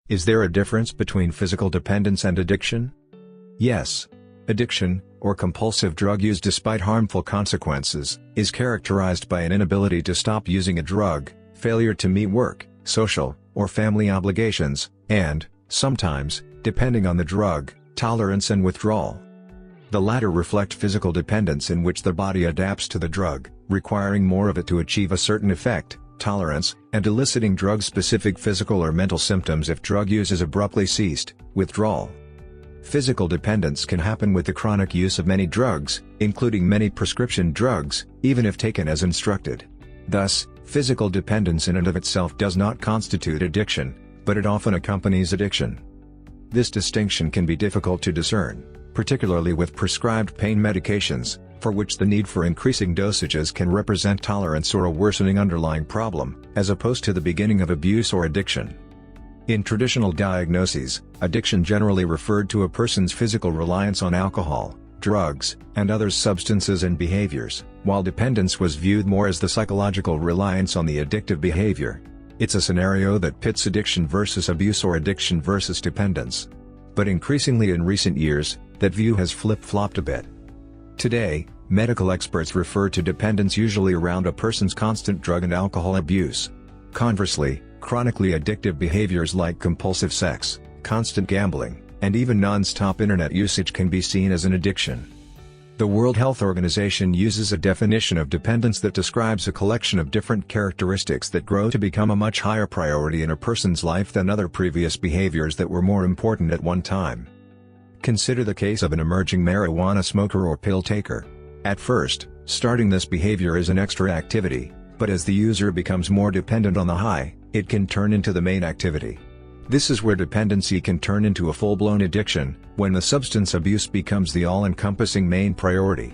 Is there a difference between physical dependence and addiction? Yes. Addiction, or compulsive drug use despite harmful consequences, is characterized by an inability to stop using a drug, failure to meet work, social, or family obligations, and, sometimes, depending on the drug, tolerance and withdrawal. The latter reflect physical dependence in which the body adapts to the drug, requiring more of it to achieve a certain effect, tolerance, and eliciting drug-specific physical or mental symptoms if drug use is abruptly ceased, withdrawal. Physical dependence can happen with the chronic use of many drugs, including many prescription drugs, even if taken as instructed. Thus, physical dependence in and of itself does not constitute addiction, but it often accompanies addiction. This distinction can be difficult to discern, particularly with prescribed pain medications, for which the need for increasing dosages can represent tolerance or a worsening underlying problem, as opposed to the beginning of abuse or addiction. In traditional diagnoses, addiction generally referred to a person's physical reliance on alcohol, drugs, and other substances and behaviors, while dependence was viewed more as the psychological reliance on the addictive behavior. It's a scenario that pits addiction versus abuse or addiction versus dependence. But increasingly in recent years, that view has flip-flopped a bit. Today, medical experts refer to dependence usually around a person's constant drug and alcohol abuse. Conversely, chronically addictive behaviors like compulsive sex, constant gambling, and even non-stop internet usage can be seen as an addiction. The World Health Organization uses a definition of dependence that describes a collection of different characteristics that grow to become a much higher priority in a person's life than other previous behaviors that were more important at one time. Consider the case of an emerging marijuana smoker or pill taker. At first, starting this behavior is an extra activity, but as the user becomes more dependent on the high, it can turn into the main activity. This is where dependency can turn into a full-blown addiction, when the substance abuse becomes the all-encompassing main priority.